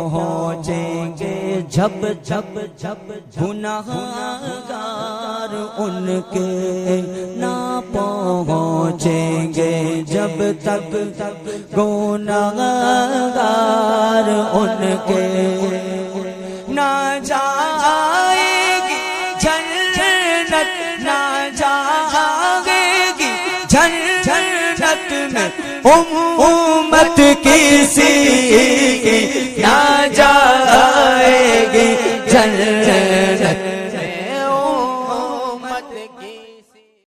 पहुँचेंगे जब जब जब गुनाहगार उनके ना पहुँचेंगे जब तक गुनाहगार उनके ना जाएगी जन्नत ना जाएगी जन्नत में उम्मत किसी ना